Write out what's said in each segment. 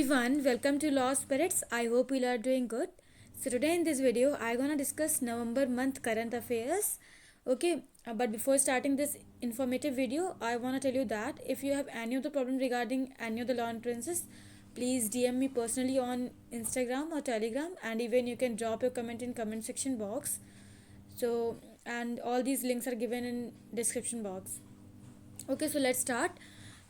everyone, welcome to Law Spirits. I hope you are doing good. So today in this video, I'm gonna discuss November month current affairs. Okay, but before starting this informative video, I wanna tell you that if you have any of the problem regarding any of the law entrances, please DM me personally on Instagram or Telegram, and even you can drop your comment in comment section box. So and all these links are given in description box. Okay, so let's start.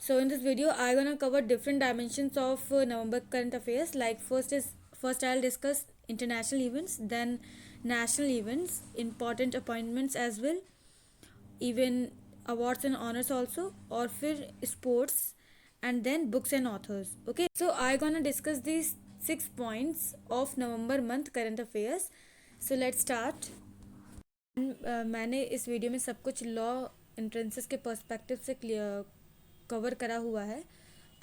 So in this video I'm gonna cover different dimensions of November current affairs. Like first I'll discuss international events, then national events, important appointments as well, even awards and honors also, or for sports, and then books and authors. Okay, so I'm gonna discuss these 6 points of November month current affairs. So let's start. मैंने इस video में सब कुछ law entrances के perspective से cover करा हुआ है,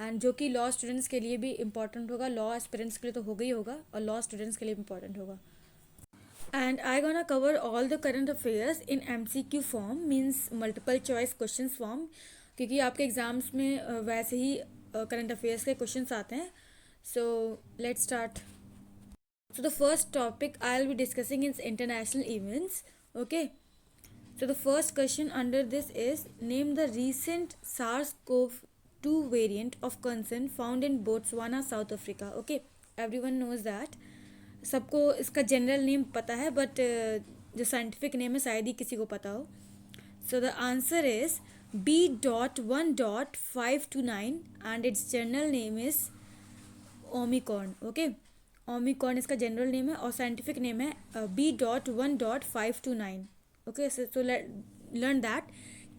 एंड जो कि लॉ स्टूडेंट्स के लिए भी इम्पॉर्टेंट होगा. लॉ एस्पिरेंट्स के लिए तो होगा ही होगा, और लॉ स्टूडेंट्स के लिए भी इम्पॉर्टेंट होगा. And I gonna cover all the current affairs in MCQ form, means multiple choice question form, क्योंकि आपके एग्जाम्स में वैसे ही करंट अफेयर्स के क्वेश्चन आते हैं. So let's start. So the first topic I'll be discussing is international events. Okay, so the first question under this is, name the recent SARS-CoV-2 variant of concern found in Botswana, South Africa. Okay, everyone knows that. सबको इसका general name पता है, but जो scientific name है शायद ही किसी को पता हो. So the answer is B.1.529 and its general name is Omicron. Okay, Omicron इसका जनरल नेम है और साइंटिफिक नेम है B.1.529. Okay, so learn that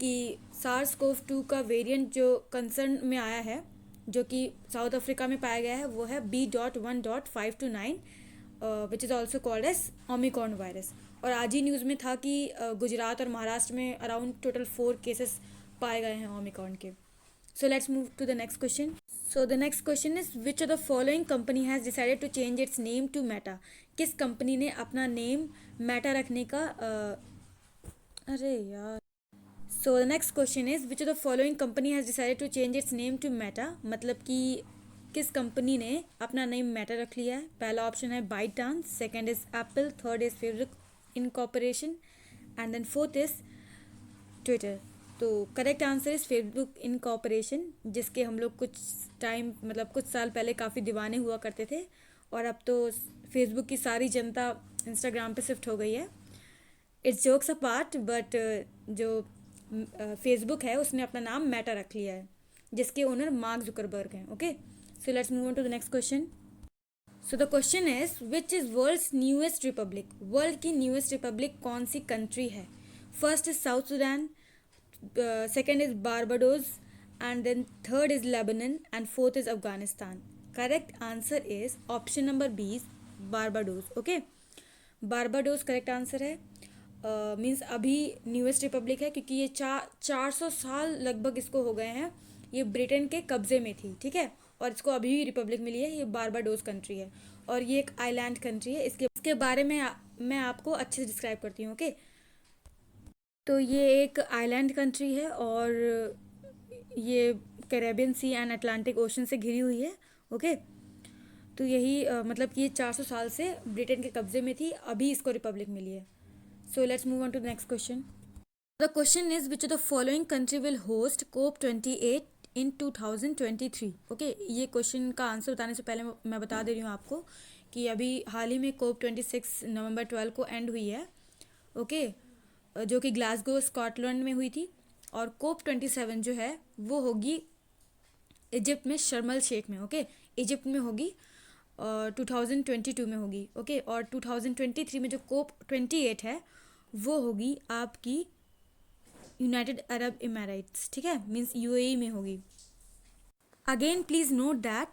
कि SARS-CoV-2 का वेरिएंट जो कंसर्न में आया है, जो कि साउथ अफ्रीका में पाया गया है, वो है B.1.529, which is also called as omicron virus. और आज ही न्यूज़ में था कि गुजरात और महाराष्ट्र में अराउंड टोटल 4 केसेस पाए गए हैं ओमिक्रॉन के. So let's move to the next question. So the next question is, which of the following company has decided to change its name to Meta? किस कंपनी ने अपना नेम Meta रखने का अरे यार. So the next question is, which of the following company has decided to change its name to Meta? मतलब कि किस कंपनी ने अपना नेम Meta रख लिया है. पहला ऑप्शन है ByteDance, second is Apple, third is Facebook Incorporation, and then fourth is Twitter. तो correct answer is Facebook incorporation, जिसके हम लोग कुछ टाइम मतलब कुछ साल पहले काफ़ी दीवाने हुआ करते थे, और अब तो फेसबुक की सारी जनता इंस्टाग्राम पे शिफ्ट हो गई है. इट्स जोक्स अपार्ट, बट जो फेसबुक है उसने अपना नाम मेटा रख लिया है, जिसके ओनर मार्क जुकरबर्ग हैं. Okay, so let's move on to the next question. So the question is, which is world's newest republic? World की न्यूएस्ट रिपब्लिक कौन सी कंट्री है? First is South Sudan, second is Barbados, and then third is Lebanon, and fourth is Afghanistan. Correct answer is option number B, Barbados. Okay, Barbados correct answer है. Means अभी newest Republic है, क्योंकि ये 400 साल लगभग इसको हो गए हैं. ये ब्रिटेन के कब्जे में थी, ठीक है, और इसको अभी भी रिपब्लिक मिली है. ये बारबाडोस कंट्री है, और ये एक आइलैंड कंट्री है. इसके बारे में मैं आपको अच्छे से डिस्क्राइब करती हूँ. ओके, तो ये एक आइलैंड कंट्री है, और ये Caribbean sea and Atlantic ocean से घिरी हुई है. ओके, तो यही मतलब कि ये 400 साल से ब्रिटेन के कब्जे में थी, अभी इसको रिपब्लिक मिली है. So let's move on to the next question. The question is, which of the following country will host COP28 in 2023? Okay, ये क्वेश्चन का आंसर बताने से पहले मैं बता दे रही हूँ आपको कि अभी हाल ही में COP26 नवंबर 12 को एंड हुई है. ओके, जो कि ग्लासगो स्कॉटलैंड में हुई थी. और COP27 जो है वो होगी इजिप्ट में, शर्म अल शेख में. ओके, इजिप्ट में होगी, 2022 में होगी. ओके, और 2023 में जो COP28 है वो होगी आपकी यूनाइटेड अरब इमाराइट्स, ठीक है, मीन्स UAE में होगी. अगेन प्लीज़ नोट दैट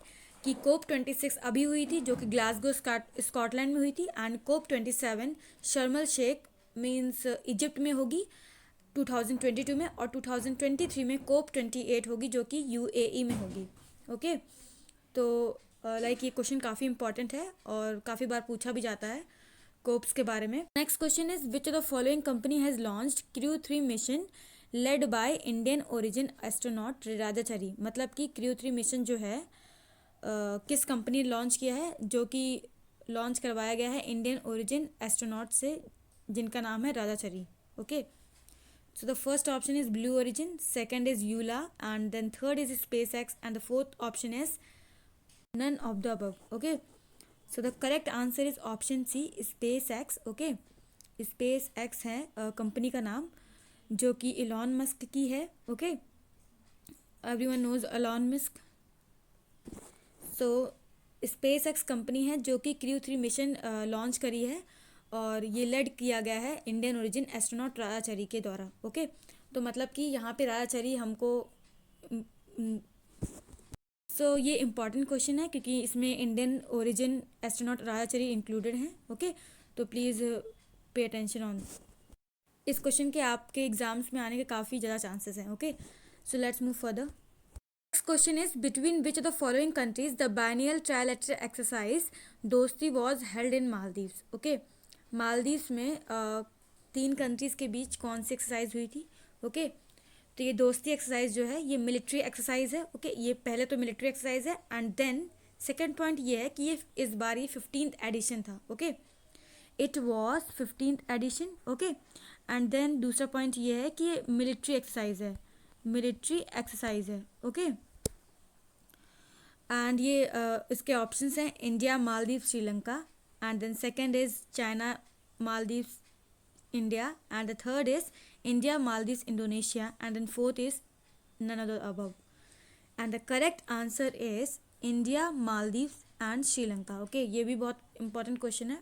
कि COP26 अभी हुई थी, जो कि ग्लासगो स्कॉटलैंड में हुई थी, एंड COP27 शर्म अल शेख मीन्स इजिप्ट में होगी 2022 में, और 2023 में COP28 होगी, जो कि UAE में होगी. ओके, तो लाइक ये क्वेश्चन काफ़ी इंपॉर्टेंट है और काफ़ी बार पूछा भी जाता है कोप्स के बारे में. Next question is, which of the following company has launched Crew 3 mission led by Indian origin astronaut Rajachari? मतलब कि Crew 3 मिशन जो है किस कंपनी ने लॉन्च किया है, जो कि लॉन्च करवाया गया है इंडियन ओरिजिन एस्ट्रोनॉट से, जिनका नाम है Rajachari. Okay, so the first option is Blue Origin, second is Yula, and then third is SpaceX, and the fourth option is none of the above. Okay, so the correct answer is option C, SpaceX. Okay, SpaceX है कंपनी का नाम, जो कि Elon Musk की है. Okay, everyone knows Elon Musk. So SpaceX कंपनी है जो कि Crew 3 मिशन लॉन्च करी है, और ये लेड किया गया है इंडियन ओरिजिन एस्ट्रोनॉट राजाचरी के द्वारा. ओके, तो मतलब कि यहाँ पे राजाचरी हमको ये इम्पॉर्टेंट क्वेश्चन है क्योंकि इसमें इंडियन ओरिजिन एस्ट्रोनॉट राजाचरी इंक्लूडेड हैं. ओके, तो प्लीज़ पे अटेंशन ऑन. इस क्वेश्चन के आपके एग्जाम्स में आने के काफ़ी ज़्यादा चांसेस हैं. Okay, so let's move further. Next question is between which of the following countries the biennial trilateral exercise Dosti was held in Maldives. Okay, Maldives में 3 कंट्रीज़ के बीच कौन सी एक्सरसाइज हुई थी. ओके, तो ये दोस्ती एक्सरसाइज जो है ये मिलिट्री एक्सरसाइज है. ओके, ये पहले तो मिलिट्री एक्सरसाइज है, एंड देन सेकेंड पॉइंट ये है कि ये इस बार ये 15th एडिशन था. Okay, it was 15th edition. Okay, and then दूसरा पॉइंट ये है कि ये मिलिट्री एक्सरसाइज है, मिलिट्री एक्सरसाइज है. ओके, एंड ये इसके ऑप्शंस हैं India, Maldives, Sri Lanka, and then second is China, Maldives, India, and the third is India, Maldives, Indonesia, and then fourth is none of the above. And the correct answer is India, Maldives and Sri Lanka. Okay, ये भी बहुत important question है,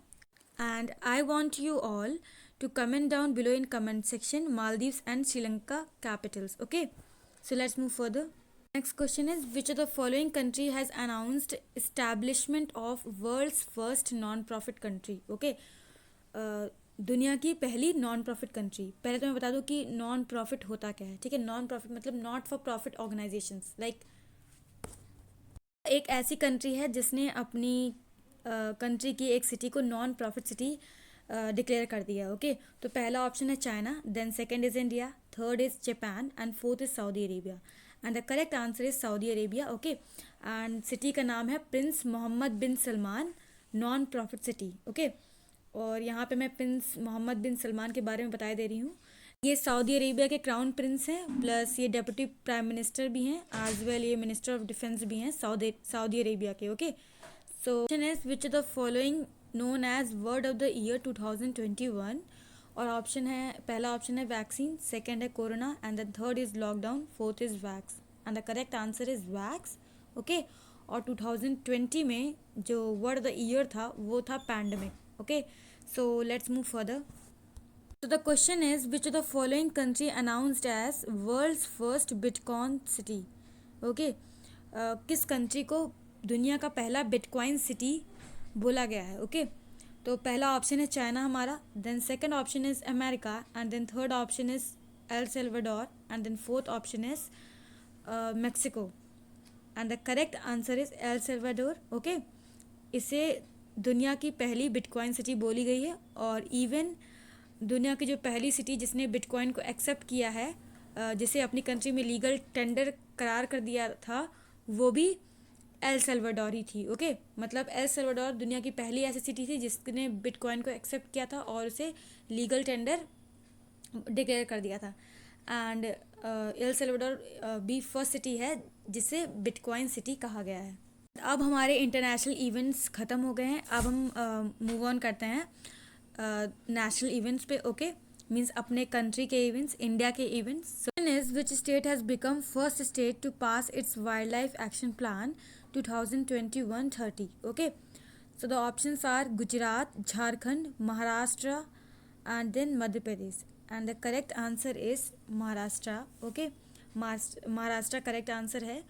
and I want you all to comment down below in comment section Maldives and Sri Lanka capitals. Okay, so let's move further. Next question is which of the following country has announced establishment of world's first non-profit country. Okay, दुनिया की पहली non profit country. पहले तो मैं बता दूं कि non profit होता क्या है. ठीक है, नॉन प्रॉफिट मतलब not for profit organisations. Like एक ऐसी कंट्री है जिसने अपनी कंट्री की एक सिटी को नॉन प्रॉफिट सिटी डिक्लेयर कर दिया. ओके, तो पहला ऑप्शन है China, then second is India, third is Japan, and fourth is Saudi Arabia. And the correct answer is Saudi Arabia. Okay, and city का नाम है Prince Mohammed bin Salman non profit city. Okay, और यहाँ पे मैं Prince Mohammed bin Salman के बारे में बताया दे रही हूँ. ये सऊदी अरेबिया के क्राउन प्रिंस हैं, प्लस ये डेप्यूटी प्राइम मिनिस्टर भी हैं, एज वेल ये मिनिस्टर ऑफ डिफेंस भी हैं सऊदी अरेबिया के. Okay, so question is which of the following known as word of the year 2021. और ऑप्शन है, पहला ऑप्शन है वैक्सीन, सेकेंड है corona, and the third is lockdown, fourth is vax. And the correct answer is vax. Okay, और 2020 में जो word of the year था वो था pandemic. Okay, so let's move further. So the question is which of the following country announced as world's first Bitcoin city. Okay, किस country को दुनिया का पहला बिटकॉइन सिटी बोला गया है. ओके, तो पहला ऑप्शन है चाइना हमारा, then second option is America, and then third option is El Salvador, and then fourth option is Mexico. And the correct answer is El Salvador. Okay, इसे दुनिया की पहली बिटकॉइन सिटी बोली गई है, और इवन दुनिया की जो पहली सिटी जिसने बिटकॉइन को एक्सेप्ट किया है, जिसे अपनी कंट्री में लीगल टेंडर करार कर दिया था, वो भी एल सल्वाडोर ही थी. ओके, मतलब एल सल्वाडोर दुनिया की पहली ऐसी सिटी थी जिसने बिटकॉइन को एक्सेप्ट किया था और उसे लीगल टेंडर डिक्लेयर कर दिया था. एंड एल सल्वाडोर भी फर्स्ट सिटी है जिसे बिटकॉइन सिटी कहा गया है. अब हमारे इंटरनेशनल इवेंट्स ख़त्म हो गए हैं. अब हम मूव ऑन करते हैं नेशनल इवेंट्स पे. ओके, मीन्स अपने कंट्री के इवेंट्स, इंडिया के events. One is which state has become first state to pass its wild life action plan 2021-30. Okay, so the options are Gujarat, Jharkhand, Maharashtra, and then Madhya Pradesh. And the correct answer is Maharashtra. Okay, Maharashtra correct answer है.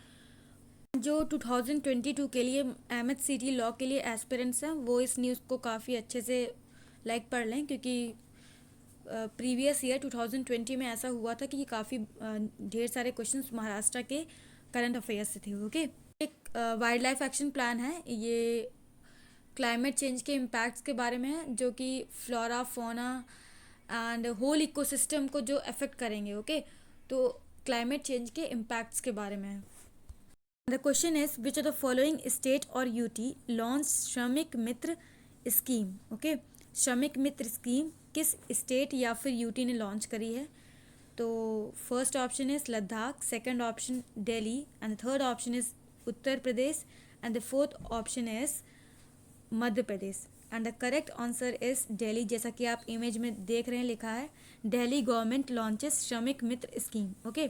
जो 2022 के लिए MHCT law के लिए aspirants हैं वो इस news को काफ़ी अच्छे से लाइक पढ़ लें, क्योंकि प्रीवियस ईयर 2020 में ऐसा हुआ था कि काफ़ी ढेर सारे क्वेश्चंस महाराष्ट्र के करंट अफेयर्स से थे. ओके, एक वाइल्ड लाइफ एक्शन प्लान है, ये क्लाइमेट चेंज के इम्पैक्ट्स के बारे में है, जो कि flora, fauna and whole ecosystem को जो अफेक्ट करेंगे. ओके, तो क्लाइमेट चेंज के इम्पैक्ट्स के बारे में है. The question is which of the following state और यूटी लॉन्च श्रमिक मित्र स्कीम. ओके, श्रमिक मित्र स्कीम किस स्टेट या फिर यूटी ने लॉन्च करी है? तो first option is Ladakh, second option Delhi, and third option is Uttar Pradesh, and the fourth option is Madhya Pradesh. And the correct answer is Delhi. जैसा कि आप इमेज में देख रहे हैं, लिखा है दिल्ली गवर्नमेंट लॉन्चेस श्रमिक मित्र स्कीम. ओके,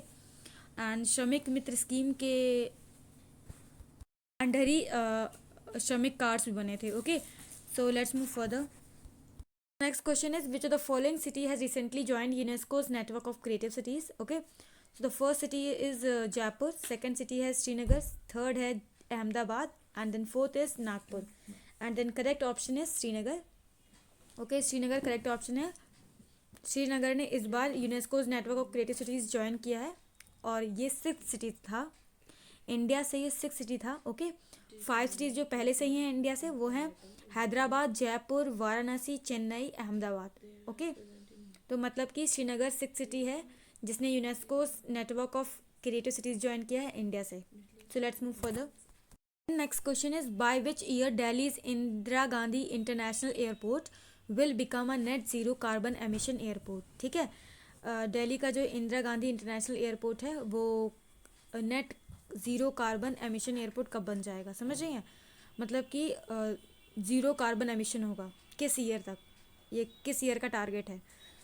एंड श्रमिक मित्र स्कीम के अंडर ही श्रमिक कार्ड्स भी बने थे. Okay, so let's move further. Next question is which of the following city has recently joined UNESCO's network of creative cities? Okay, so the first city is Jaipur, second city है Srinagar, third है Ahmedabad, and then fourth is Nagpur. And then correct option is Srinagar. Okay, Srinagar correct option है. श्रीनगर ने इस बार UNESCO's network of creative cities join किया है और ये 6 सिटी था. इंडिया से ये 6 सिटी था. ओके, 5 सिटीज़ जो पहले से ही हैं इंडिया से वो हैं हैदराबाद, जयपुर, वाराणसी, चेन्नई, अहमदाबाद. ओके, तो मतलब कि श्रीनगर 6 सिटी है जिसने UNESCO network of creative cities join किया है इंडिया से. सो let's move further. Next question is by which year Delhi's Indira Gandhi international airport will become a net zero carbon emission airport. ठीक है, दिल्ली का जो इंदिरा गांधी इंटरनेशनल एयरपोर्ट है वो net zero carbon emission airport कब बन जाएगा, समझ रही हैं? मतलब कि ज़ीरो कार्बन एमिशन होगा किस ईयर तक, ये किस ईयर का टारगेट है.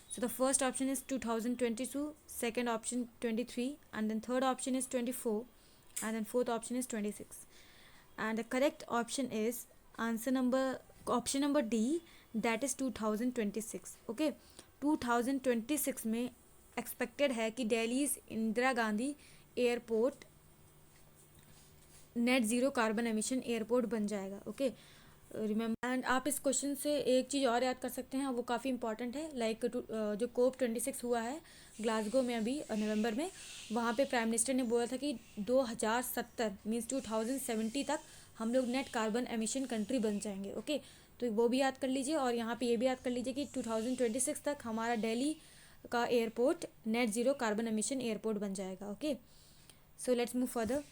So the first option is 2022, second option 23, and then third option is 24, and then fourth option is 26. And the correct option is answer number option number D, that is 2026. Okay, 2026 में expected है कि Delhi Indira Gandhi airport net zero carbon emission airport बन जाएगा. Okay, remember. And आप इस question से एक चीज़ और याद कर सकते हैं, वो काफ़ी इंपॉर्टेंट है. लाइक जो कोप 26 हुआ है ग्लासगो में अभी नवंबर में, वहाँ पे प्राइम मिनिस्टर ने बोला था कि 2070 मीन्स 2070 तक हम लोग नेट कार्बन एमिशन कंट्री बन जाएंगे. ओके, तो वो भी याद कर लीजिए और यहाँ पे ये भी याद कर लीजिए कि 2026 तक हमारा दिल्ली का airport net zero carbon emission airport बन जाएगा. Okay, so let's move further.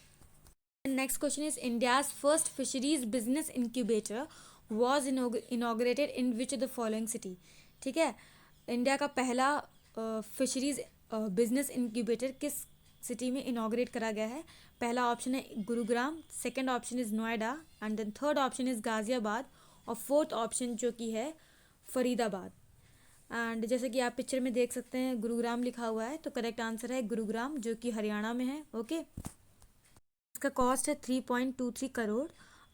Next question is India's first fisheries business incubator was inaugurated in which of the following city? ठीक है, इंडिया का पहला फिशरीज बिजनेस इंक्यूबेटर किस city में inaugurate करा गया है? पहला ऑप्शन है Gurugram, second option is Noida, and then third option is Ghaziabad, और फोर्थ ऑप्शन जो कि है फरीदाबाद. एंड जैसे कि आप पिक्चर में देख सकते हैं गुरुग्राम लिखा हुआ है, तो करेक्ट आंसर है गुरुग्राम जो कि हरियाणा में है. ओके, इसका कॉस्ट है 3.23 करोड़.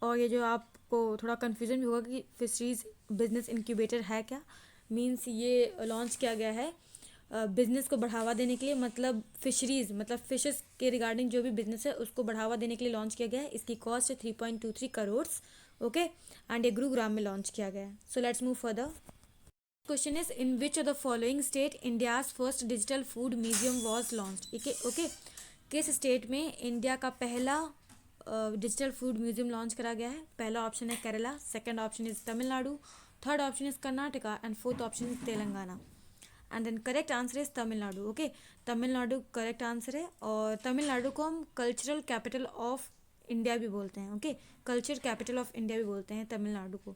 और ये जो आपको थोड़ा कन्फ्यूजन भी होगा कि फिशरीज बिजनेस इंक्यूबेटर है क्या, मींस ये लॉन्च किया गया है बिजनेस को बढ़ावा देने के लिए. मतलब फिशरीज मतलब फिशेस के रिगार्डिंग जो भी बिजनेस है उसको बढ़ावा देने के लिए लॉन्च किया गया है. इसकी कॉस्ट है 3.23 करोड़. ओके, एंड ये गुरुग्राम में लॉन्च किया गया है. So let's move further. Question is in which of the following state India's first digital food museum was launched. Okay, किस स्टेट में इंडिया का पहला डिजिटल फूड म्यूजियम लॉन्च करा गया है? पहला ऑप्शन है Kerala, second option is Tamil Nadu, third option is Karnataka, and fourth option is Telangana. And then correct answer is Tamil Nadu. Okay, Tamil Nadu correct answer है. और तमिलनाडु को हम कल्चरल कैपिटल ऑफ इंडिया भी बोलते हैं. Okay, culture capital of India भी बोलते हैं तमिलनाडु को.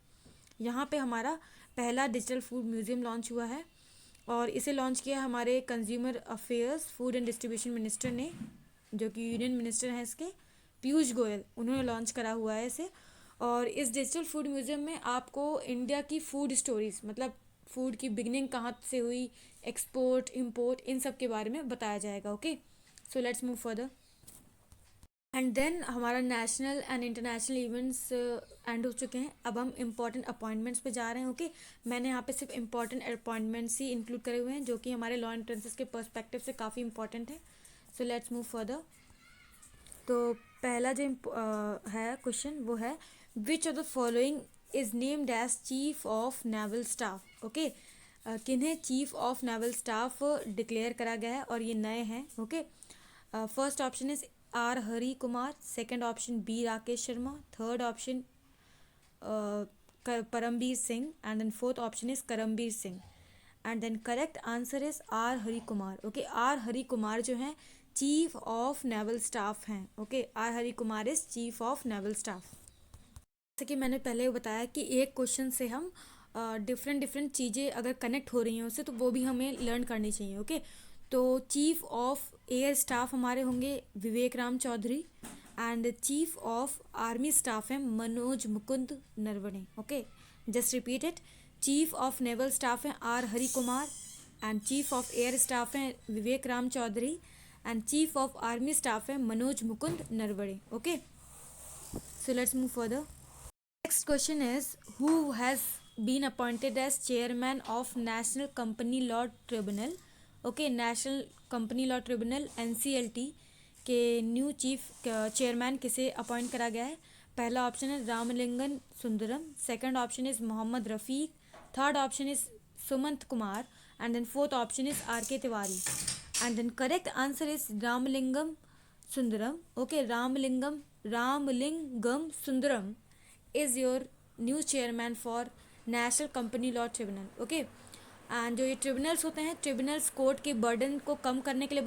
यहाँ पे हमारा पहला डिजिटल फूड म्यूजियम लॉन्च हुआ है और इसे लॉन्च किया हमारे consumer affairs food and distribution minister ने, जो कि यूनियन मिनिस्टर हैं इसके, पीयूष गोयल, उन्होंने लॉन्च करा हुआ है इसे. और इस डिजिटल फूड म्यूजियम में आपको इंडिया की फूड स्टोरीज, मतलब फूड की बिगनिंग कहाँ से हुई, एक्सपोर्ट, इंपोर्ट, इन सब के बारे में बताया जाएगा. Okay, so let's move further. And then हमारा national and international events and हो चुके हैं. अब हम इम्पॉर्टेंट अपॉइंटमेंट्स पे जा रहे हैं. ओके, मैंने यहाँ पे सिर्फ इम्पॉर्टेंट अपॉइंटमेंट्स ही इंक्लूड करे हुए हैं जो कि हमारे लॉ एंट्रेंसेस के पर्सपेक्टिव से काफ़ी इंपॉर्टेंट है. So let's move further. तो पहला जो है क्वेश्चन वो है which of the following is named as chief of naval staff. Okay, किन्हें chief of naval staff declare करा गया है और ये नए हैं. Okay, first option is R Hari Kumar, second option B Rakesh Sharma, third option Parambir Singh, and then fourth option is Karambir Singh. And then correct answer is R Hari Kumar. Okay, R Hari Kumar जो हैं चीफ ऑफ नेवल स्टाफ हैं। Okay, R Hari Kumar is chief of naval staff. जैसे कि मैंने पहले बताया कि एक क्वेश्चन से हम डिफरेंट डिफरेंट चीज़ें अगर कनेक्ट हो रही हैं उससे, तो वो भी हमें लर्न करनी चाहिए। ओके, तो चीफ ऑफ एयर स्टाफ हमारे होंगे Vivek Ram Chaudhari, and chief of army staff है Manoj Mukund Naravane. Okay, just repeat it, chief of naval staff है R Hari Kumar, and chief of air staff है Vivek Ram Chaudhari, and chief of army staff है Manoj Mukund Naravane. Okay, so let's move further. Next question is, who has been appointed as chairman of National Company Law Tribunal? Okay, National Company Law Tribunal NCLT के new chief chairman किसे appoint करा गया है? पहला option है Ramalingam Sundaram, second option is Mohammad Rafiq, third option is Sumant Kumar, and then fourth option is RK Tiwari, and then correct answer is Ramalingam Sundaram. Okay, Ramalingam Sundaram is your new chairman for National Company Law Tribunal. Okay, and जो ये tribunals होते हैं, tribunals court के burden को कम करने के लिए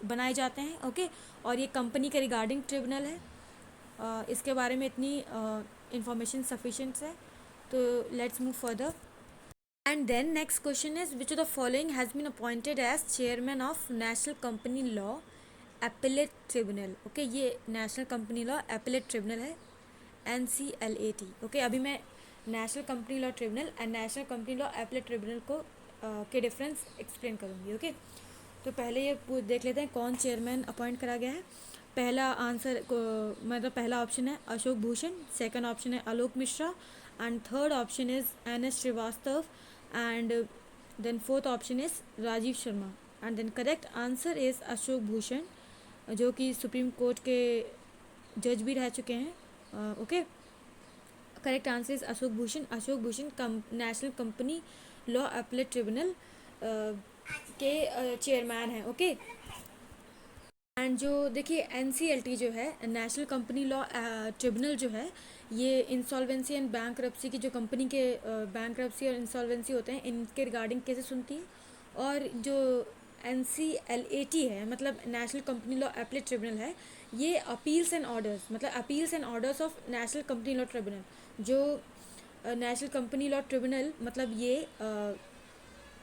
बनाए जाते हैं. ओके, और ये कंपनी के रिगार्डिंग ट्रिब्यूनल है. इसके बारे में इतनी इंफॉर्मेशन सफिशिएंट है. तो let's move further. And then next question is, which of the following has been appointed as chairman of national company law appellate tribunal. Okay, ये national company law appellate tribunal है, NCLAT. ओके, अभी मैं national company law tribunal and national company law appellate tribunal को के difference explain करूँगी. Okay, तो पहले ये देख लेते हैं कौन चेयरमैन अपॉइंट करा गया है. पहला आंसर मतलब पहला ऑप्शन है अशोक भूषण, सेकंड ऑप्शन है Alok Mishra, and third option is NS Srivastava, and then fourth option is Rajiv Sharma, and then correct answer is Ashok Bhushan, जो कि सुप्रीम कोर्ट के जज भी रह चुके हैं. Okay, correct answer is Ashok Bhushan. Ashok Bhushan national company law appellate tribunal के चेयरमैन हैं. ओके, एंड जो देखिए NCLT जो है, नेशनल कंपनी लॉ ट्रिब्यूनल जो है, ये इंसॉल्वेंसी एंड बैंकरप्सी की जो कंपनी के बैंकरप्सी और इंसॉल्वेंसी होते हैं, इनके रिगार्डिंग केसेस सुनती है. और जो NCLAT है, मतलब national company law appellate tribunal है, ये अपील्स एंड ऑर्डर्स, मतलब appeals and orders of national company law tribunal, जो नेशनल कंपनी लॉ ट्रिब्यूनल मतलब ये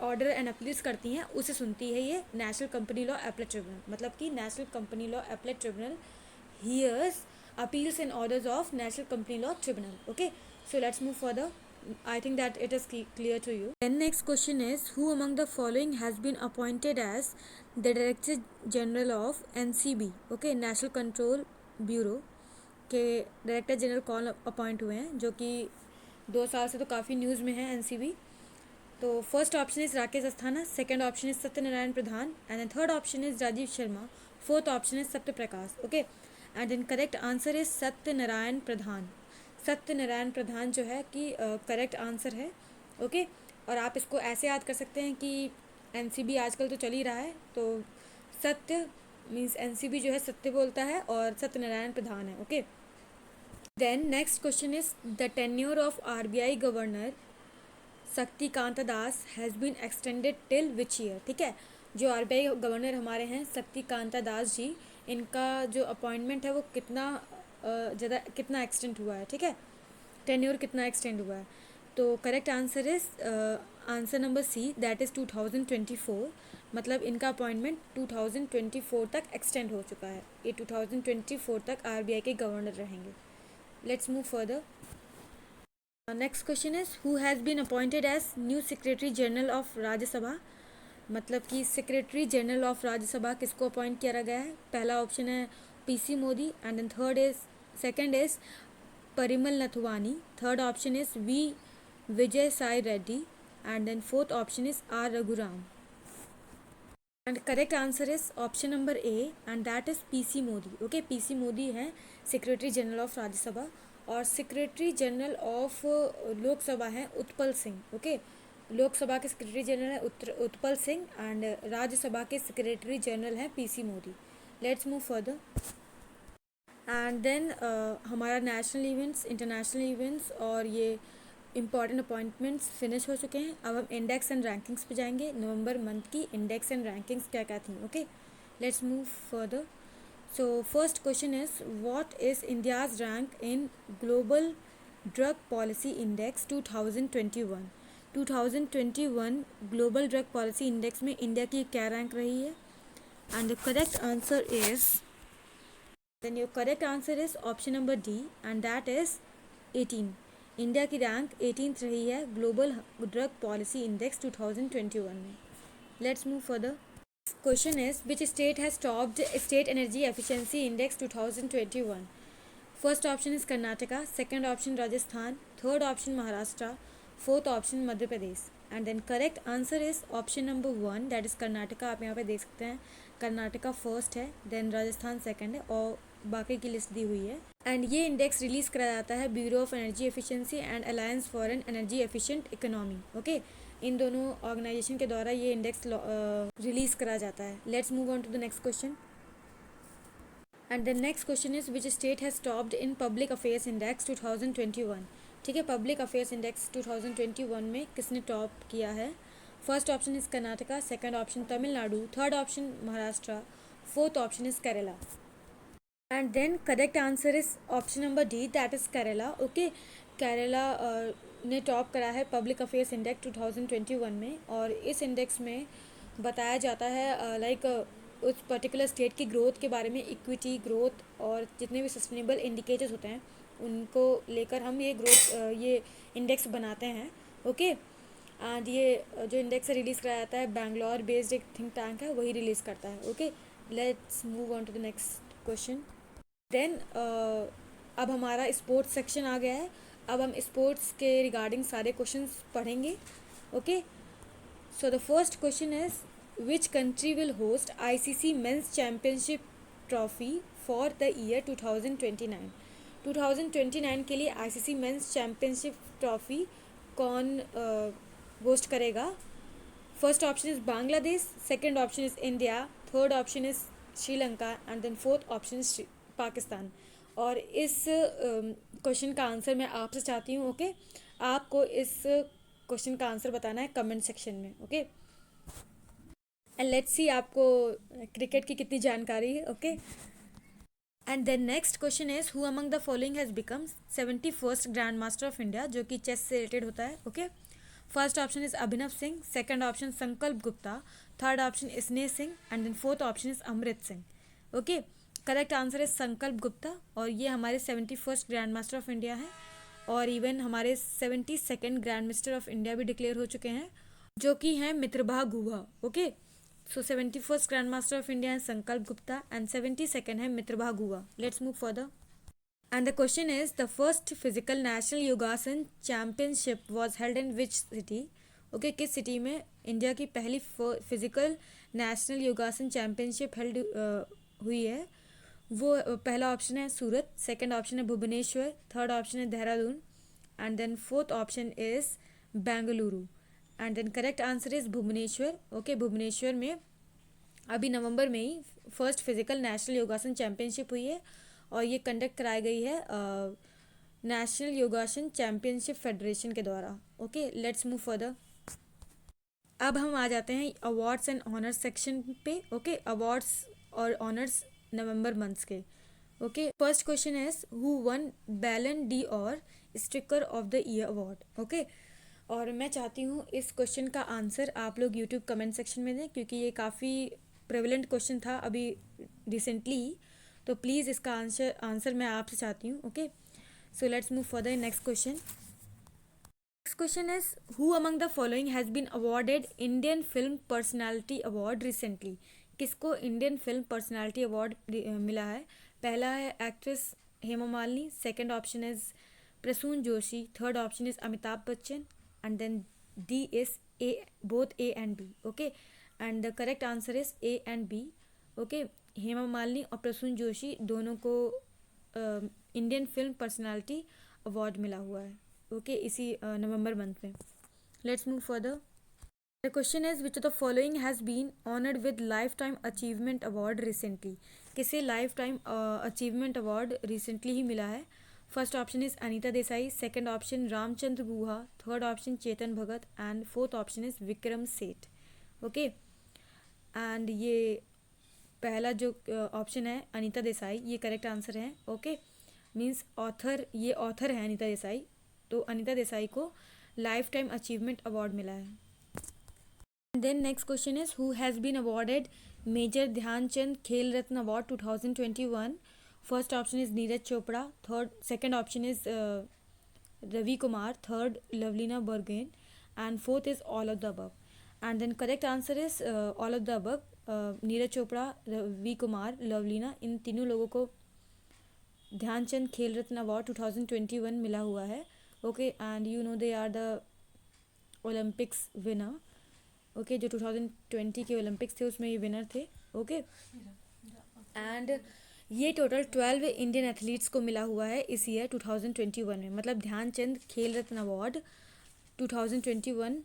ऑर्डर एंड अपील्स करती हैं, उसे सुनती है ये national company law appellate tribunal. मतलब कि national company law appellate tribunal hears appeals and orders of National Company Law Tribunal. Okay, so let's move further. I think that it is clear to you. Then next question is, who among the following has been appointed as the Director General of NCB? Okay, National Control Bureau के director general कौन appoint हुए हैं, जो कि 2 साल से तो काफ़ी न्यूज़ में है NCB. तो first option is Rakesh Asthana, second option is Satyanarayan Pradhan, and third option is Rajiv Sharma, fourth option is Satya Prakash. Okay, and then correct answer is Satyanarayan Pradhan. Satyanarayan Pradhan जो है कि करेक्ट आंसर है. ओके, और आप इसको ऐसे याद कर सकते हैं कि NCB आजकल तो चल ही रहा है, तो सत्य मीन्स NCB जो है सत्य बोलता है, और सत्यनारायण प्रधान है. Okay, then next question is, the tenure of RBI governor Shaktikanta Das has been extended till which year. ठीक है, जो RBI गवर्नर हमारे हैं शक्तिकांता दास जी, इनका जो अपॉइंटमेंट है वो कितना एक्सटेंड हुआ है. ठीक है, टेन्योर कितना एक्सटेंड हुआ है. तो correct answer is answer number C, that is 2024. मतलब इनका अपॉइंटमेंट 2024 तक एक्सटेंड हो चुका है. ये 2024 तक RBI के गवर्नर रहेंगे. Let's move further. Next question is, who has been appointed as new secretary general of Rajya Sabha. मतलब कि सेक्रेटरी जनरल ऑफ राज्यसभा किसको अपॉइंट किया गया है. पहला ऑप्शन है PC Modi, and then second is Parimal Nathwani, third option is Vijay Sai Reddy, and then fourth option is R Raghuram. And correct answer is option number A, and that is PC Modi. Okay, PC Modi है secretary general of Rajya Sabha, और secretary general of Lok Sabha है Utpal Singh. Okay, Lok Sabha के secretary general है Utpal Singh, and Rajya Sabha के secretary general हैं PC Modi. Let's move further. And then हमारा national events, international events और ये इम्पॉर्टेंट अपॉइंटमेंट्स फिनिश हो चुके हैं. अब हम इंडेक्स एंड रैंकिंग्स पे जाएंगे. नवंबर मंथ की इंडेक्स एंड रैंकिंग्स क्या क्या थी. Okay, Let's move further. So first question is, what is India's rank in Global Drug Policy Index 2021? 2021 Global Drug Policy Index में इंडिया की क्या रैंक रही है? And the correct answer is, then your correct answer is option number D, and that is 18. India की rank 18th रही है global drug policy index 2021 में. Let's move further. Question is, which state has topped State Energy Efficiency Index 2021? First option is Karnataka, second option Rajasthan, third option Maharashtra, fourth option Madhya Pradesh. And then correct answer is option number 1, that is Karnataka. आप यहाँ पे देख सकते हैं Karnataka first है, then Rajasthan second है और बाकी की लिस्ट दी हुई है. एंड ये इंडेक्स रिलीज करा जाता है bureau of energy efficiency and alliance for an energy efficient economy. Okay, इन दोनों ऑर्गेनाइजेशन के द्वारा ये इंडेक्स रिलीज करा जाता है. Let's move on to the next question. And the next question is, which state has topped in public affairs index 2021? ठीक है, पब्लिक अफेयर्स इंडेक्स 2021 में किसने टॉप किया है? First option is Karnataka, second option Tamil Nadu, third option Maharashtra, fourth option is Kerala. And then correct answer is option number D, that is Kerala. Okay, Kerala ने top करा है public affairs index 2021 में. और इस इंडेक्स में बताया जाता है लाइक उस पर्टिकुलर स्टेट की ग्रोथ के बारे में, इक्विटी ग्रोथ और जितने भी सस्टेनेबल इंडिकेटर्स होते हैं उनको लेकर हम ये ग्रोथ ये इंडेक्स बनाते हैं. ओके, एंड ये जो इंडेक्स रिलीज़ कराया जाता है बैंगलोर बेस्ड एक थिंक टैंक है, वही रिलीज़ करता है. Okay, let's move on to the next question. Then अब हमारा स्पोर्ट्स सेक्शन आ गया है. अब हम स्पोर्ट्स के रिगार्डिंग सारे क्वेश्चंस पढ़ेंगे. Okay, so the first question is, which country will host ICC men's championship trophy for the year 2029? 2029 के लिए आईसीसी मेंस चैम्पियनशिप ट्रॉफी कौन होस्ट करेगा? First option is Bangladesh, second option is India, third option is Sri Lanka and then fourth option is Pakistan. और इस question का answer मैं आपसे चाहती हूँ. ओके, आपको इस क्वेश्चन का आंसर बताना है कमेंट सेक्शन में. ओके, एंड लेट्स सी आपको क्रिकेट की कितनी जानकारी है. Okay, and then next question is, who among the following has become 71st grand master of India, जो कि चेस से रिलेटेड होता है. Okay, first option is Abhinav Singh, second option Sankalp Gupta, third option Sneh Singh and then fourth option is Amrit Singh. Okay, correct answer है संकल्प गुप्ता. और ये हमारे 71st grand master of India हैं और इवन हमारे 72nd grand master of India भी डिक्लेयर हो चुके हैं, जो कि हैं Mitrabha Guha. Okay, so 71st grand master of India है संकल्प गुप्ता एंड 72nd है Mitrabha Guha. Let's move further. And the question is, the first physical national yogasana championship was held in which city? Okay, किस सिटी में इंडिया की पहली physical national yogasana championship held हुई है? वो पहला ऑप्शन है सूरत, सेकंड ऑप्शन है भुवनेश्वर, थर्ड ऑप्शन है Dehradun and then fourth option is Bengaluru. And then correct answer is Bhubaneswar. Okay, Bhubaneswar में अभी नवंबर में ही first physical national yogasana championship हुई है और ये कंडक्ट कराई गई है नेशनल योगासन चैम्पियनशिप फेडरेशन के द्वारा. Okay, let's move further. अब हम आ जाते हैं अवार्ड्स एंड ऑनर्स सेक्शन पे. ओके, अवार्ड्स और ऑनर्स नवंबर मंथ्स के. Okay, first question is, who one बैलन डी और sticker of the year award? Okay, और मैं चाहती हूँ इस क्वेश्चन का आंसर आप लोग यूट्यूब कमेंट सेक्शन में दें, क्योंकि ये काफ़ी प्रेवलेंट क्वेश्चन था अभी रिसेंटली ही. तो प्लीज़ इसका आंसर मैं आपसे चाहती हूँ. Okay, so let's move further. Next question. Next question is, who among the following has been awarded Indian film personality award recently? किसको इंडियन फिल्म पर्सनैलिटी अवार्ड मिला है? पहला है actress Hema Malini, second option is Prasoon Joshi, third option is Amitabh Bachchan and then D is A, both A and B. Okay, and the correct answer is A and B. Okay, Hema Malini और प्रसून जोशी दोनों को Indian film personality award मिला हुआ है. ओके, इसी नवंबर month में. Let's move further. The question is, which of the following has been honored with Lifetime Achievement Award recently? किसे Lifetime Achievement Award recently ही मिला है? First option is Anita Desai, second option Ramachandra Guha, third option Chetan Bhagat and fourth option is Vikram Seth. Okay, and ये पहला जो option है अनीता देसाई, ये correct answer है। ओके, मीन्स ऑथर, ये ऑथर है अनीता देसाई। तो अनीता देसाई को लाइफ टाइम अचीवमेंट अवार्ड मिला है। Then next question is who has been awarded major Dhyan Chand Khel Ratna award 2021। First option is Neeraj Chopra, second option is Ravi Kumar, third Lovlina Borgohain, and fourth is all of the above. And then correct answer is all of the above. Neeraj Chopra, Ravi Kumar, Lovlina, इन तीनों लोगों को Dhyanchand Khel Ratna award 2021 मिला हुआ है। Okay, and you know they are the Olympics winner. Okay, जो 2020 के Olympics थे उसमें ये विनर थे। ओके, एंड ये टोटल 12 इंडियन एथलीट्स को मिला हुआ है इस ईयर 2021 में। मतलब ध्यानचंद खेल रत्न अवार्ड 2021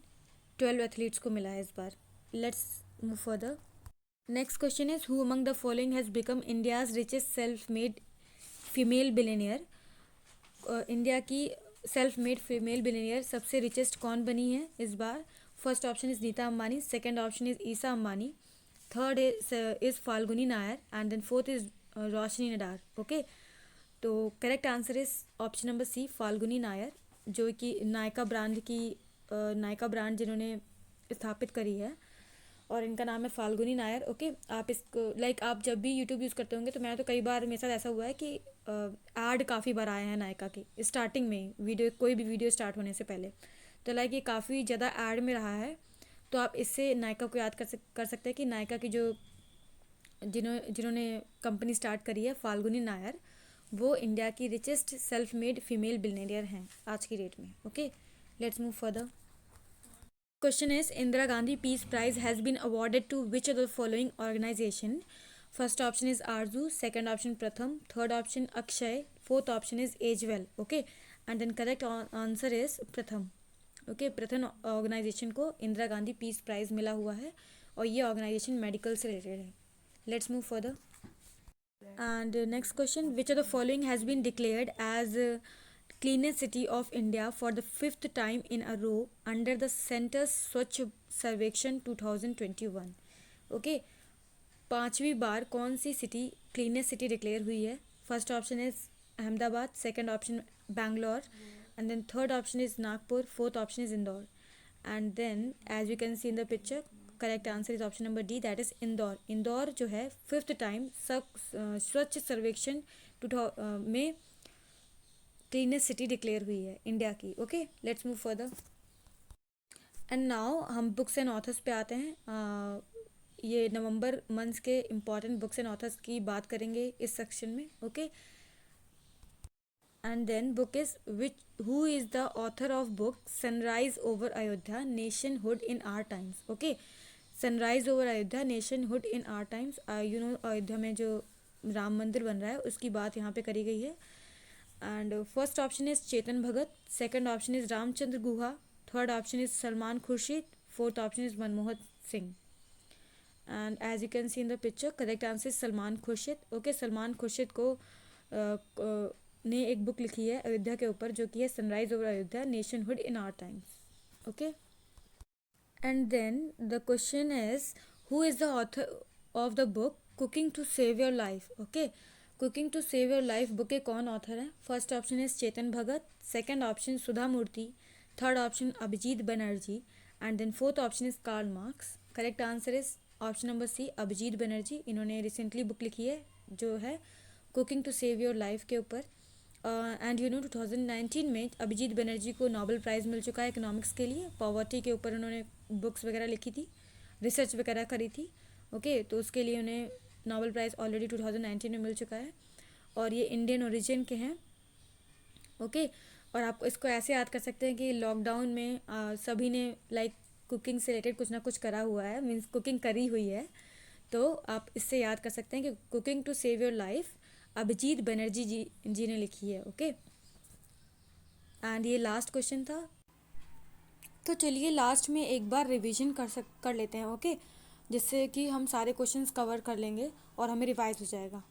12 एथलीट्स को मिला है इस बार। Let's move further. Next question is who among the following has become India's richest self made female billionaire. India की सेल्फ मेड फीमेल बिलियनियर सबसे रिचेस्ट कौन बनी है इस बार? First option is Nita Ambani, second option is Isha Ambani, third is Falguni Nayar, and then fourth is Roshni Nadar. Okay, तो correct answer is option number C, Falguni Nayar, जो कि नायका ब्रांड जिन्होंने स्थापित करी है, और इनका नाम है फाल्गुनी नायर। ओके, आप इसको आप जब भी यूट्यूब यूज़ करते होंगे तो मैं तो कई बार मेरे साथ ऐसा हुआ है कि ऐड काफ़ी बार आए हैं नायका के स्टार्टिंग में, कोई भी वीडियो स्टार्ट होने से पहले। तो ये काफ़ी ज़्यादा ऐड में रहा है। तो आप इससे नायका को याद कर सकते हैं कि नायका की जो जिन्होंने कंपनी स्टार्ट करी है फाल्गुनी नायर, वो इंडिया की richest self made female billionaire हैं आज की डेट में। Okay, let's move further. Question is Indira Gandhi peace prize has been awarded to which of the following organization. First option is Aarzoo, second option Pratham, third option Akshay, fourth option is Agewell. Okay, and then correct answer is Pratham. Okay, Pratham organization को Indira Gandhi peace prize मिला हुआ है, और ये organization medical से related है। Let's move further. And next question, which of the following has been declared as cleanest city of India for the 5th time in a row under the Center's स्वच्छ सर्वेक्षण 2021। Okay, पांचवी बार कौन सी city cleanest city declare हुई है? First option is Ahmedabad, second option Bangalore, and then third option is Nagpur, fourth option is Indore. And then as you can see in the picture, correct answer is option number D, that is Indore. Indore जो है 5th time स्वच्छ सर्वेक्षण में cleanest city declare हुई है India की। Okay, let's move further. And now हम books and authors पे आते हैं। ये नवंबर मंथ्स के इम्पॉर्टेंट बुक्स एंड ऑथर्स की बात करेंगे इस सेक्शन में। Okay, and then book is who is the author of book sunrise over Ayodhya nationhood in our times. Okay, sunrise over Ayodhya nationhood in our times. You know Ayodhya में जो राम मंदिर बन रहा है उसकी बात यहाँ पे करी गई है। And first option is Chetan Bhagat, second option is Ramachandra Guha, third option is Salman Khurshid, fourth option is Manmohan Singh. And as you can see in the picture, correct answer is Salman Khurshid. Okay, Salman Khurshid को ने एक बुक लिखी है अयोध्या के ऊपर, जो कि है sunrise over Ayodhya nationhood in our times. Okay, and then the question is who is the author of the book cooking to save your life. Okay, cooking to save your life book के कौन author है? First option is Chetan Bhagat, second option Sudha Murty, third option Abhijit Banerjee, and then fourth option is Karl Marx. Correct answer is option number C, Abhijit Banerjee. इन्होंने recently book लिखी है जो है cooking to save your life के ऊपर। एंड यू नो 2019 में अभिजीत बनर्जी को नोबेल प्राइज़ मिल चुका है इकोनॉमिक्स के लिए। पॉवर्टी के ऊपर उन्होंने बुक्स वगैरह लिखी थी, रिसर्च वगैरह करी थी। ओके, तो उसके लिए उन्हें नोबेल प्राइज़ ऑलरेडी 2019 में मिल चुका है, और ये इंडियन ओरिजिन के हैं। ओके, और आप इसको ऐसे याद कर सकते हैं कि लॉकडाउन में सभी ने कुकिंग से रिलेटेड कुछ ना कुछ करा हुआ है, मीन्स कुकिंग करी हुई है। तो आप इससे याद कर सकते हैं कि cooking to save your life Abhijit Banerjee ji ने लिखी है। ओके, एंड ये लास्ट क्वेश्चन था, तो चलिए लास्ट में एक बार रिवीजन कर लेते हैं। ओके, जिससे कि हम सारे क्वेश्चंस कवर कर लेंगे और हमें रिवाइज हो जाएगा।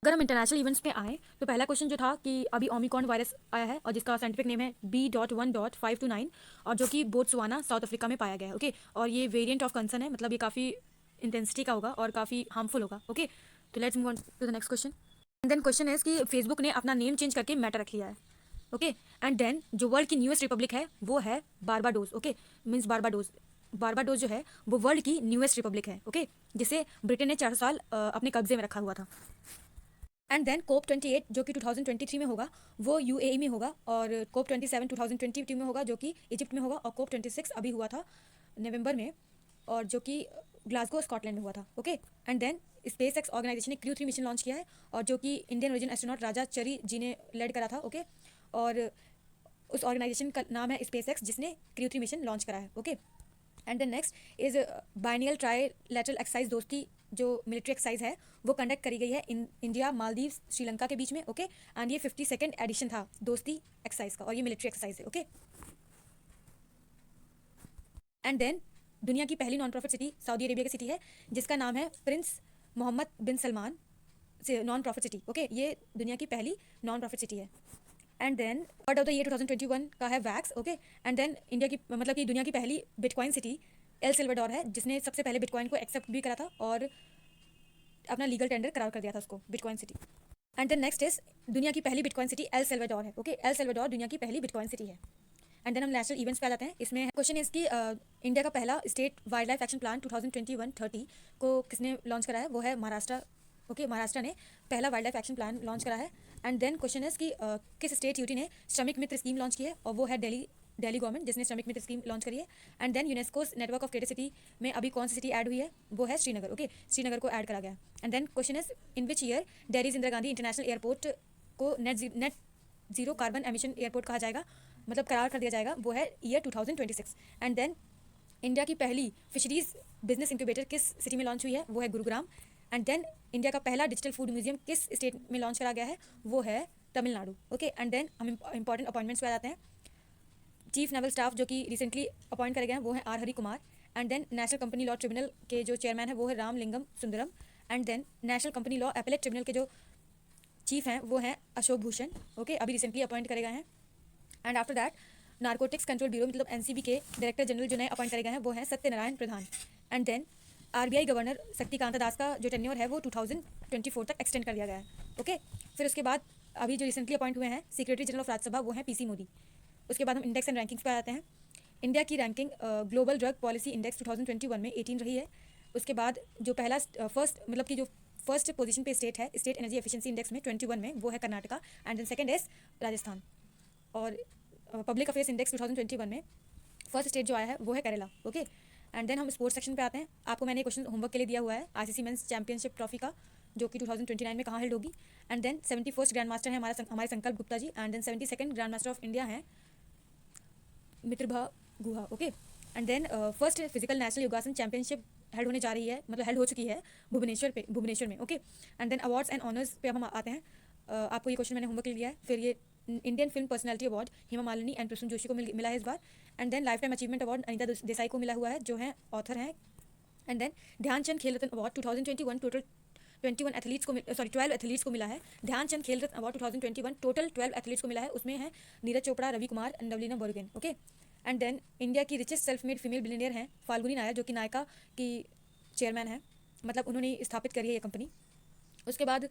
अगर हम इंटरनेशनल इवेंट्स पे आए तो पहला क्वेश्चन जो था कि अभी ओमिक्रॉन वायरस आया है और जिसका साइंटिफिक नेम है B.1.529 और जो कि बोत्सवाना साउथ अफ्रीका में पाया गया है। ओके, और ये वेरिएंट ऑफ कंसर्न है, मतलब ये काफ़ी इंटेंसिटी का होगा और काफ़ी हार्मफुल होगा। ओके, तो let's move on to the next question. And then question है कि फेसबुक ने अपना नेम चेंज करके मेटा रख लिया है। ओके, एंड देन जो वर्ल्ड की न्यूएस्ट रिपब्लिक है वो है Barbados. Okay, means Barbados. Barbados जो है वो वर्ल्ड की न्यूएस्ट रिपब्लिक है। ओके, जिसे ब्रिटेन ने 400 साल अपने कब्जे में रखा हुआ था। एंड देन कोप 28 जो कि 2023 में होगा वो यूएई में होगा, और कोप 27 2022 में होगा जो कि इजिप्ट में होगा, और कोप 26 अभी हुआ था नवंबर में, और जो कि ग्लासगो स्कॉटलैंड में हुआ था। Okay, and then SpaceX organisation ने क्रू 3 मिशन लॉन्च किया है, और जो कि इंडियन ओरिजिन एस्ट्रोनॉट राजा चरी जी ने लेड करा था। ओके, और उस ऑर्गेनाइजेशन का नाम है स्पेस एक्स, जिसने क्रू 3 मिशन लॉन्च करा है। Okay, and then next is biennial trilateral exercise Dosti जो मिलिट्री एक्सरसाइज है वो कंडक्ट करी गई है इंडिया, मालदीव, श्रीलंका के बीच में। ओके, एंड ये 52nd एडिशन था दोस्ती एक्सरसाइज का, और ये मिलिट्री एक्सरसाइज है। ओके, एंड देन दुनिया की पहली non profit city Saudi Arabia की सिटी है जिसका नाम है प्रिंस मोहम्मद बिन सलमान से नॉन प्रॉफिट सिटी। ओके, ये दुनिया की पहली नॉन प्रॉफिट सिटी है। And then word of the year 2021 का है vax. Okay, and then India की मतलब कि दुनिया की पहली बिटकॉइन सिटी एल सेल्वाडोर है, जिसने सबसे पहले बिटकॉइन को एक्सेप्ट भी करा था और अपना लीगल टेंडर करार कर दिया था उसको, bitcoin city. And then next is दुनिया की पहली बिटकॉइन सिटी एल सेल्वाडोर है। ओके, एल सेल्वाडोर दुनिया की पहली बिटकॉइन सिटी है। एंड देन हम नेशनल इवेंट्स पे आ जाते हैं। इसमें क्वेश्चन है इसकी इंडिया का पहला state wild life action plan 2021-30 को किसने लॉन्च करा है, वो है महाराष्ट्र। ओके, महाराष्ट्र ने पहला wild life action plan launch करा है। एंड देन क्वेश्चन है कि किस स्टेट यूटी ने श्रमिक मित्र स्कीम लॉन्च की है, और वो है दिल्ली गवर्नमेंट जिसने श्रमिक मित्र स्कीम लॉन्च करी है। And then UNESCO network of creative city में अभी कौन सी सिटी ऐड हुई है, वो है श्रीनगर। ओके, श्रीनगर को ऐड करा गया। And then question is in which year Delhi Indira Gandhi international airport को net zero carbon emission airport कहा जाएगा, मतलब करार कर दिया जाएगा, वो है ईयर 2026। एंड देन इंडिया की पहली फिशरीज बिजनेस इंक्यूबेटर किस सिटी में लॉन्च हुई है, वो है गुरुग्राम। एंड देन इंडिया का पहला डिजिटल फूड म्यूजियम किस स्टेट में लॉन्च करा गया है, वो है तमिलनाडु। ओके, एंड देन हम इंपॉर्टेंट अपॉइंटमेंट्स पे आ जाते हैं। चीफ नेवल स्टाफ जो कि रिसेंटली अपॉइंट करे गए हैं वो है R Hari Kumar. And then national company law tribunal के जो चेयरमैन है वो है Ramalingam Sundaram. And then national company law appellate tribunal के जो चीफ हैं वो हैं अशोक भूषण। ओके, अभी रिसेंटली अपॉइंट करे गए हैं। And after that narcotics control bureau मतलब एनसीबी के डायरेक्टर जनरल जो नए अपॉइंट करे गए हैं वो हैं Satyanarayan Pradhan. And then RBI governor Shaktikanta दास का जो टेन्योर है वो 2024 तक एक्सटेंड कर दिया गया है। ओके, फिर उसके बाद अभी जो रिसेंटली अपॉइंट हुए हैं सेक्रेटरी जनरल ऑफ राज्यसभा वो हैं पीसी मोदी। उसके बाद हम इंडेक्स एंड रैंकिंग्स पे आते हैं। इंडिया की ranking global drug policy index 2021 में 18 रही है। उसके बाद जो पहला फर्स्ट मतलब कि जो फर्स्ट पोजीशन पे स्टेट है स्टेट एनर्जी एफिशिएंसी इंडेक्स में 21 में, वो है Karnataka. And then second is Rajasthan. और पब्लिक अफेयर्स इंडेक्स 2021 में फर्स्ट स्टेट जो आया है वो है केरला। ओके, एंड देन हम स्पोर्ट्स सेक्शन पे आते हैं। आपको मैंने क्वेश्चन होमवर्क के लिए दिया हुआ है आईसीसी मेंस चैंपियनशिप ट्रॉफी का, जो कि 2029 में कहाँ हेल्ड होगी। And then 71st grand master है हमारे Sankalp Gupta ji. And then 72nd grand master of India हैं Mitrabha Guha. Okay, and then first physical national yogasana championship held होने जा रही है, मतलब हेल्ड हो चुकी है भुवनेश्वर में। Okay, and then awards and honours पे अब हम आते हैं। आपको ये क्वेश्चन मैंने होमवर्क के लिए दिया है। फिर ये Indian film personality award Hema Malini and Prasoon Joshi को मिला है इस बार। And then life time achievement award Anita Desai को मिला हुआ है जो है ऑथर हैं। And then Dhyanchand Khel Ratna award 2021 total 12 athletes को मिला है। Dhyanchand Khel Ratna award 2021 total 12 athletes को मिला है। उसमें है Neeraj Chopra, Ravi Kumar and Lovlina Borgohain. Okay, and then India की richest self made female billionaire हैं फाल्गुनी नायर, जो कि नायका की चेयरमैन है, मतलब उन्होंने स्थापित करी है ये कंपनी। उसके बाद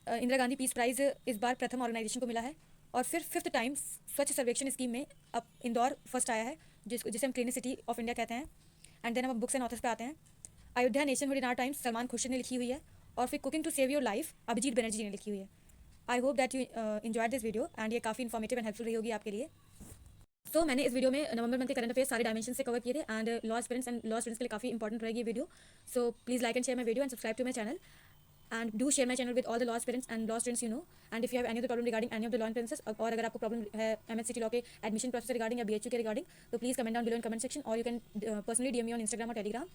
इंदिरा गांधी पीस प्राइज़ इस बार प्रथम ऑर्गेनाइजेशन को मिला है। और फिर 5th टाइम स्वच्छ सर्वेक्षण स्कीम में अब इंदौर फर्स्ट आया है, जिसे हम क्लीनेस्ट सिटी ऑफ इंडिया कहते हैं। एंड देन हम बुक्स एंड ऑथर्स पे आते हैं। Ayodhya nationhood in our times Salman Khurshid ने लिखी हुई है। और फिर cooking to save your life Abhijit Banerjee ji ने लिखी हुई है। I hope that you enjoyed this video and ये काफ़ी इन्फॉर्मेटिव एंड हेल्पफुल रही होगी आपके लिए। तो मैंने इस वीडियो में नवंबर मंथ के करंट अफेयर्स सारे डायमेंशन से कवर किए थे। एंड लॉ स्टूडेंट्स के लिए काफ़ी इंपॉर्टेंट रहेगी ये video. So please like and share my video and subscribe to my channel and do share my channel with all the law aspirants and law students you know. And if you have any other problem regarding any of the law influences, और अगर आपको problem है MHCT law के admission process regarding या BHU के regarding, तो please comment down below in comment section, और you can personally DM me on Instagram और टेलीग्राम।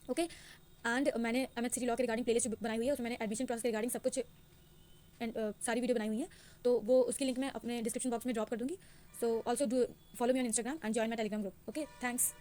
ओके, एंड मैंने MHCT लॉ के रिगार्डिंग प्लेलिस्ट बनाई हुई है, उसमें मैंने एडमिशन प्रोसेस के रिगार्डिंग सब कुछ एंड सारी वीडियो बनाई हुई है, तो वो उसकी लिंक मैं अपने डिस्क्रिप्शन बॉक्स में ड्रॉप कर दूँगी। So also do follow me on Instagram and join my Telegram group. Okay, thanks.